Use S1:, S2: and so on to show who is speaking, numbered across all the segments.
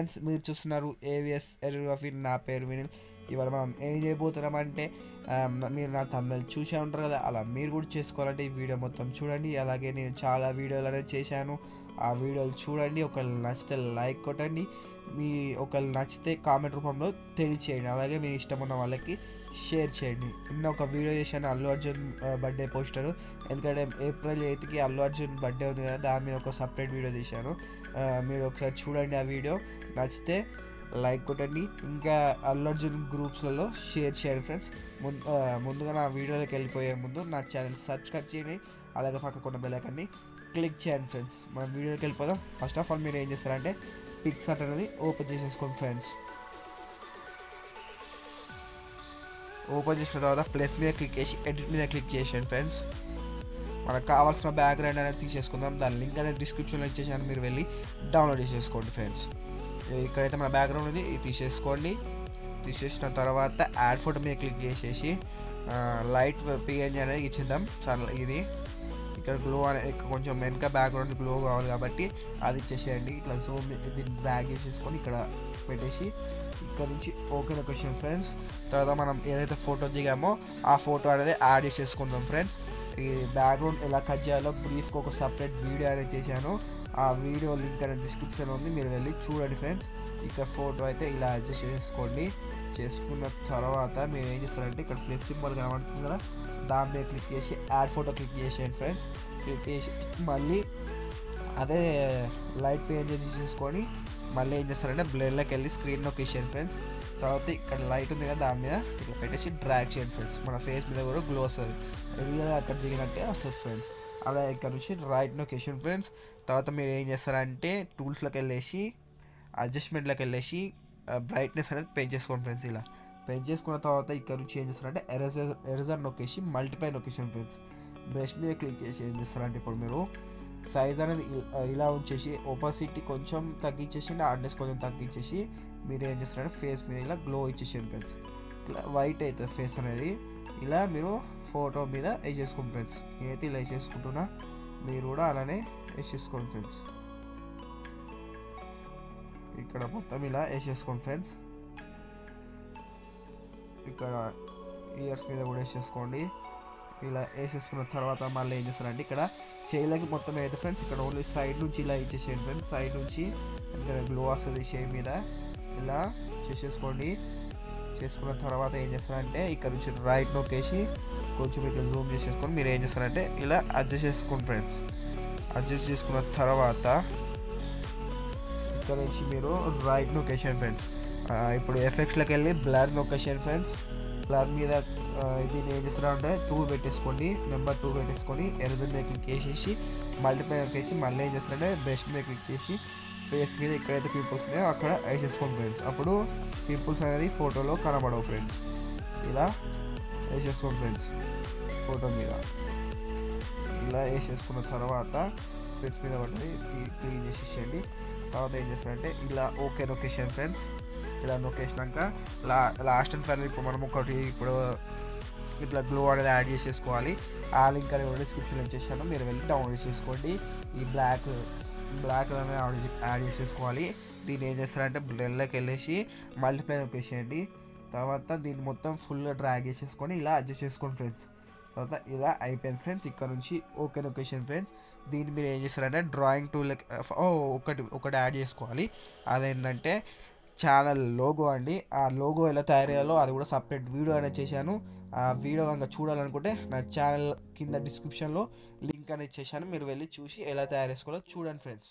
S1: Friends, మీరు చూస్తున్నారు AVS ఎరియోగ్రఫీ. నా పేరు వినిల్. ఇవాళ మనం ఏం చేయబోతున్నాం అంటే, మీరు నా తమిళ చూసే ఉంటారు కదా, అలా మీరు కూడా చేసుకోవాలంటే ఈ వీడియో మొత్తం చూడండి. అలాగే నేను చాలా వీడియోలు అనేది చేశాను, ఆ వీడియోలు చూడండి. ఒకవేళ నచ్చితే లైక్ కొట్టండి, మీ ఒకవేళ నచ్చితే కామెంట్ రూపంలో తెలియచేయండి. అలాగే మీ ఇష్టం ఉన్న వాళ్ళకి షేర్ చేయండి. నిన్న ఒక వీడియో చేశాను, అల్లు అర్జున్ బర్త్డే పోస్టరు. ఎందుకంటే ఏప్రిల్ 8కి అల్లు అర్జున్ బర్త్డే ఉంది కదా, దాని మీద ఒక సపరేట్ వీడియో తీశాను. మీరు ఒకసారి చూడండి ఆ వీడియో. నచ్చితే లైక్ కొట్టండి, ఇంకా అల్లు అర్జున్ గ్రూప్స్లలో షేర్ చేయండి ఫ్రెండ్స్. ముందుగా నా వీడియోలోకి వెళ్ళిపోయే ముందు నా ఛానల్ సబ్స్క్రైబ్ చేయండి, అలాగే పక్కకున్న బెల్ ఐకాన్ని క్లిక్ చేయండి ఫ్రెండ్స్. మనం వీడియోకి వెళ్ళిపోదాం. ఫస్ట్ ఆఫ్ ఆల్ మీరు ఏం చేస్తారంటే పిక్సార్ట్ అనేది ఓపెన్ చేసేసుకోండి ఫ్రెండ్స్. ఓపెన్ చేసిన తర్వాత ప్లస్ మీద క్లిక్ చేసి ఎడిట్ మీద క్లిక్ చేసాను ఫ్రెండ్స్. మనకు కావాల్సిన బ్యాక్గ్రౌండ్ అనేది తీసేసుకుందాం. దాని లింక్ అనేది డిస్క్రిప్షన్లో ఇచ్చేసాను, మీరు వెళ్ళి డౌన్లోడ్ చేసేసుకోండి ఫ్రెండ్స్. ఇక్కడైతే మన బ్యాక్గ్రౌండ్ ఉంది, ఇది తీసేసుకోండి. తీసేసిన తర్వాత యాడ్ ఫోటో మీద క్లిక్ చేసేసి లైట్ పిఎన్జీ అనేది ఇచ్చేద్దాం. చాలా ఇది ఇక్కడ గ్లో అనేది కొంచెం వెనక బ్యాక్గ్రౌండ్ గ్లో కావాలి కాబట్టి అది ఇచ్చేసేయండి. ఇట్లా జూమ్ దీన్ని డ్రాగ్ చేసేసుకొని ఇక్కడ పెట్టేసి ఇక్కడ నుంచి ఓకే లొకేషన్ ఫ్రెండ్స్. తర్వాత మనం ఏదైతే ఫోటో దిగామో ఆ ఫోటో అనేది యాడ్ చేసేసుకుందాం ఫ్రెండ్స్. ఈ బ్యాక్గ్రౌండ్ ఎలా కట్ చేయాలో బ్రీఫ్గా ఒక సపరేట్ వీడియో అనేది చేశాను, ఆ వీడియో లింక్ అనేది డిస్క్రిప్షన్ ఉంది, మీరు వెళ్ళి చూడండి ఫ్రెండ్స్. ఇక్కడ ఫోటో అయితే ఇలా అడ్జస్ట్ చేసుకోండి. చేసుకున్న తర్వాత మీరు ఏం చేస్తారంటే ఇక్కడ ప్లస్ సింబల్ కనబడుతుంది కదా, దాని మీద క్లిక్ చేసి యాడ్ ఫోటో క్లిక్ చేసేయండి ఫ్రెండ్స్. క్లిక్ చేసి మళ్ళీ అదే లైట్ పేజ్ తీసేసుకొని మళ్ళీ ఏం చేస్తారంటే బ్లర్లోకి వెళ్ళి స్క్రీన్ నొక్కేసేయండి ఫ్రెండ్స్. తర్వాత ఇక్కడ లైట్ ఉంది కదా, దాని మీద ఇట్లా పెట్టేసి డ్రాగ్ చేయండి ఫ్రెండ్స్. మన ఫేస్ మీద కూడా గ్లో వస్తుంది, రియల్గా అక్కడ దిగినట్టే వస్తుంది ఫ్రెండ్స్. అలా ఇక్కడ నుంచి రైట్ నొక్కేషన్ ఫ్రెండ్స్. తర్వాత మీరు ఏం చేస్తారంటే టూల్స్లోకి వెళ్ళేసి అడ్జస్ట్మెంట్లోకి వెళ్ళేసి బ్రైట్నెస్ అనేది పెంచేసుకోండి ఫ్రెండ్స్. ఇలా పెంచేసుకున్న తర్వాత ఇక్కడ నుంచి ఏం చేస్తారంటే ఎరేజర్ నొక్కేసి మల్టిప్లై నొక్కేషన్ ఫ్రెండ్స్. బ్రష్ మీద క్లిక్ చేసి ఏం చేస్తారంటే ఇప్పుడు మీరు సైజ్ అనేది ఇలా ఉంచేసి ఓపాసిటీ కొంచెం తగ్గించేసి హార్డ్నెస్ కొంచెం తగ్గించేసి మీరు ఏం చేస్తారంటే ఫేస్ మీద ఇలా గ్లో ఇచ్చేసాను ఫ్రెండ్స్. ఇట్లా వైట్ అవుతుంది ఫేస్ అనేది. ఇలా మీరు ఫోటో మీద వేసేసుకోండి ఫ్రెండ్స్. నేనైతే ఇలా వేసేసుకుంటున్నా, మీరు కూడా అలానే వేసేసుకోండి ఫ్రెండ్స్. ఇక్కడ మొత్తం ఇలా వేసేసుకోండి ఫ్రెండ్స్. ఇక్కడ ఇయర్స్ మీద కూడా వేసేసుకోండి. ఇలా వేసేసుకున్న తర్వాత మళ్ళీ ఏం చేస్తారంటే ఇక్కడ చేయిలకి మొత్తం అయితే ఫ్రెండ్స్, ఇక్కడ ఓన్లీ సైడ్ నుంచి ఇలా ఇచ్చేసేయండి ఫ్రెండ్స్. సైడ్ నుంచి ఇక్కడ గ్లో వస్తుంది చేయి మీద, ఇలా చేసేసుకోండి. చేసుకున్న తర్వాత ఏం చేస్తారంటే ఇక్కడ నుంచి రైట్ నొక్కేసి కొంచెం ఇట్లా జూమ్ చేసేసుకొని మీరు ఏం చేస్తారంటే ఇలా అడ్జస్ట్ చేసుకోండి ఫ్రెండ్స్. అడ్జస్ట్ చేసుకున్న తర్వాత ఇక్కడ నుంచి మీరు రైట్ నొక్కేసేయండి ఫ్రెండ్స్. ఇప్పుడు ఎఫెక్ట్స్లోకి వెళ్ళి బ్లర్ నొక్కేసేయండి ఫ్రెండ్స్. బ్లర్ మీద ఇది ఏం చేస్తారంటే 2 పెట్టేసుకోండి, నెంబర్ 2 పెట్టేసుకొని ఎరేజర్ మీద క్లిక్ చేసేసి మల్టిప్లై నొక్కేసి మళ్ళీ ఏం చేస్తారంటే బ్రష్ మీద క్లిక్ చేసి ఫేస్ మీద ఎక్కడైతే పింపుల్స్ ఉన్నాయో అక్కడ వేసేసుకోండి ఫ్రెండ్స్. అప్పుడు పింపుల్స్ అనేది ఫోటోలో కనబడవు ఫ్రెండ్స్. ఇలా వేసేసుకోండి ఫ్రెండ్స్ ఫోటో మీద. ఇలా వేసేసుకున్న తర్వాత స్పెట్స్ మీద పట్టి క్లీన్ చేసేసేయండి. తర్వాత ఏం చేస్తారంటే ఇలా ఓకే నొక్కేషన్ ఫ్రెండ్స్. ఇలా నొక్కేసినాక లాస్ట్ అండ్ ఫైనల్ ఇప్పుడు మనం ఒకటి ఇప్పుడు ఇట్లా గ్లో అనేది యాడ్ చేసేసుకోవాలి. ఆ లింక్ అనేది డిస్క్రిప్షన్లో ఇచ్చేసాను, మీరు వెళ్ళి డౌన్లోడ్ చేసేసుకోండి. ఈ బ్లాక్ అనేది యాడ్ చేసేసుకోవాలి. దీన్ని ఏం చేస్తారంటే బ్లర్లోకి వెళ్ళేసి మల్టిప్లై నొక్కేసేయండి. తర్వాత దీన్ని మొత్తం ఫుల్గా డ్రాగ్ చేసేసుకొని ఇలా అడ్జస్ట్ చేసుకోండి ఫ్రెండ్స్. తర్వాత ఇలా అయిపోయింది ఫ్రెండ్స్. ఇక్కడ నుంచి ఓకే నొక్కేషన్ ఫ్రెండ్స్. దీన్ని మీరు ఏం చేస్తారంటే డ్రాయింగ్ టూల్ ఒకటి యాడ్ చేసుకోవాలి. అదేంటంటే ఛానల్ లోగో అండి. ఆ లోగో ఎలా తయారు చేయాలో అది కూడా సపరేట్ వీడియో అనేది చేశాను. ఆ వీడియో కనుక చూడాలనుకుంటే నా ఛానల్ కింద డిస్క్రిప్షన్లో లింక్ అనేది చేశాను, మీరు వెళ్ళి చూసి ఎలా తయారు చేసుకోవాలో చూడండి ఫ్రెండ్స్.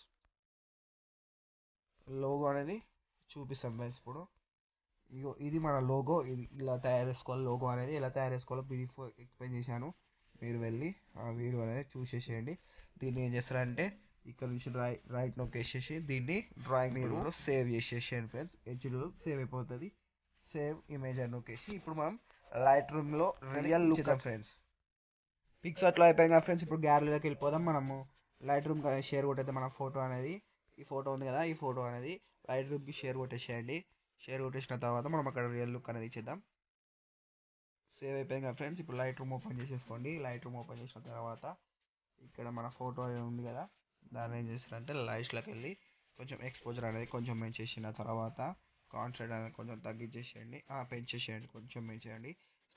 S1: లోగో అనేది చూపిస్తాం ఫ్రెండ్స్. ఇప్పుడు ఇగో ఇది మన లోగో, ఇది ఇలా తయారు చేసుకోవాలి. లోగో అనేది ఎలా తయారు చేసుకోవాలో బ్రీఫ్ ఎక్స్ప్లెయిన్ చేశాను, మీరు వెళ్ళి ఆ వీడియో అనేది చూసేసేయండి. దీన్ని ఏం చేస్తారంటే ఇక్కడ నుంచి రైట్ నొక్కేసేసి దీన్ని డ్రాయింగ్ మీరు సేవ్ చేసేసేయండి ఫ్రెండ్స్. హెచ్డీలో సేవ్ అయిపోతుంది. సేవ్ ఇమేజ్ అని నొక్కేసి ఇప్పుడు మనం లైట్ రూమ్లో రియల్ లుక్ ఫ్రెండ్స్. పిక్సార్ట్లో అయిపోయింది కదా ఫ్రెండ్స్. ఇప్పుడు గ్యాలరీలోకి వెళ్ళిపోదాం. మనము లైట్ రూమ్ షేర్ కొట్టయితే మన ఫోటో అనేది, ఈ ఫోటో ఉంది కదా, ఈ ఫోటో అనేది లైట్ రూమ్కి షేర్ కొట్టేసేయండి. షేర్ కొట్టేసిన తర్వాత మనం అక్కడ రియల్ లుక్ అనేది ఇచ్చేద్దాం. సేవ్ అయిపోయింది కదా ఫ్రెండ్స్. ఇప్పుడు లైట్ రూమ్ ఓపెన్ చేసేసుకోండి. లైట్ రూమ్ ఓపెన్ చేసిన తర్వాత ఇక్కడ మన ఫోటో ఉంది కదా, దాన్ని ఏం చేస్తారంటే లైట్స్లోకి వెళ్ళి కొంచెం ఎక్స్పోజర్ అనేది కొంచెం పెంచేసిన తర్వాత కాన్సెంట్ అనేది కొంచెం తగ్గించేసేయండి, పెంచేసేయండి, కొంచెం పెంచేయండి.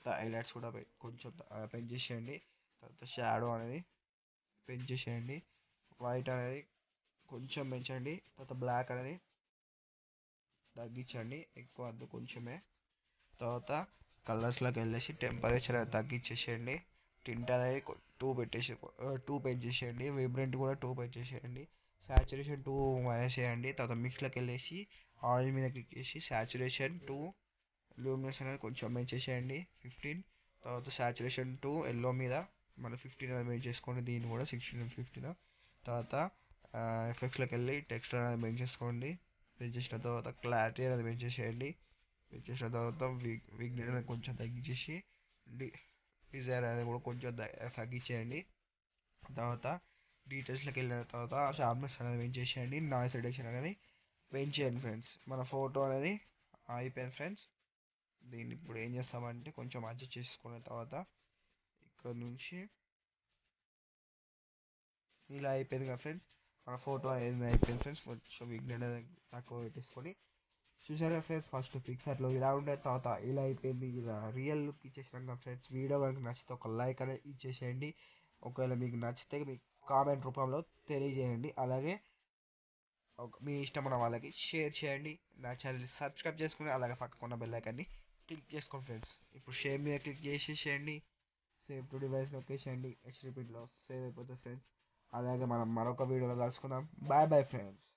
S1: హైలైట్స్ కూడా కొంచెం పెంచేసేయండి. తర్వాత షాడో అనేది పెంచేసేయండి. వైట్ అనేది కొంచెం పెంచండి. తర్వాత బ్లాక్ అనేది తగ్గించండి, ఎక్కువ వద్దు, కొంచెమే. తర్వాత కలర్స్లోకి వెళ్ళేసి టెంపరేచర్ అనేది తగ్గించేసేయండి. టింట్ అనేది 2 పెట్టేసి 2 పెంచేసేయండి. వైబ్రెంట్ కూడా 2 పెంచేసేయండి. సాచురేషన్ 2 మైనస్ చేయండి. తర్వాత మిక్స్లోకి వెళ్ళేసి ఆరెంజ్ మీద క్లిక్ చేసి సాచురేషన్ 2 లూమినస్ అనేది కొంచెం పెంచేసేయండి 15. తర్వాత సాచురేషన్ 2 ఎల్లో మీద మళ్ళీ 15 అనేది పెంచేసుకోండి, దీన్ని కూడా 16 15. తర్వాత ఎఫెక్ట్స్లోకి వెళ్ళి టెక్స్చర్ అనేది పెంచేసుకోండి. పెంచేసిన తర్వాత క్లారిటీ అనేది పెంచేసేయండి. పెంచేసిన తర్వాత విగ్నెట్ అనేది కొంచెం తగ్గించేసి డిజైర్ అనేది కూడా కొంచెం తగ్గించేయండి. తర్వాత డీటెయిల్స్లోకి వెళ్ళిన తర్వాత షార్ప్నెస్ అనేది పెంచేసేయండి. నాయిస్ రిడక్షన్ అనేది పెంచేయండి ఫ్రెండ్స్. మన ఫోటో అనేది అయిపోయింది ఫ్రెండ్స్. దీన్ని ఇప్పుడు ఏం చేస్తామంటే కొంచెం అడ్జస్ట్ చేసుకున్న తర్వాత ఇక్కడ నుంచి ఇలా అయిపోయింది కదా ఫ్రెండ్స్, మన ఫోటో అనేది అయిపోయింది ఫ్రెండ్స్. కొంచెం విగ్నెట్ అనేది తక్కువ పెట్టేసుకొని చూసారా ఫ్రెండ్స్, ఫస్ట్ పిక్చర్లో ఇలా ఉండే, తర్వాత ఇలా అయిపోయింది. ఇలా రియల్ లుక్ ఇచ్చేసినాం కదా ఫ్రెండ్స్. వీడియో కనుక నచ్చితే ఒక లైక్ అనేది ఇచ్చేసేయండి. ఒకవేళ మీకు నచ్చితే మీ కామెంట్ రూపంలో తెలియజేయండి. అలాగే మీ ఇష్టమైన వాళ్ళకి షేర్ చేయండి. నా ఛానల్ని సబ్స్క్రైబ్ చేసుకుని అలాగే పక్కకున్న బెల్ ఐకాన్ని క్లిక్ చేసుకోండి ఫ్రెండ్స్. ఇప్పుడు షేర్ మీద క్లిక్ చేసేసేయండి. సేవ్ టు డివైస్ నొక్కేసేయండి. హెచ్డిపిలో సేవ్ అయిపోతుంది ఫ్రెండ్స్. అలాగే మనం మరొక వీడియోలో కలుసుకుందాం. Bye bye friends.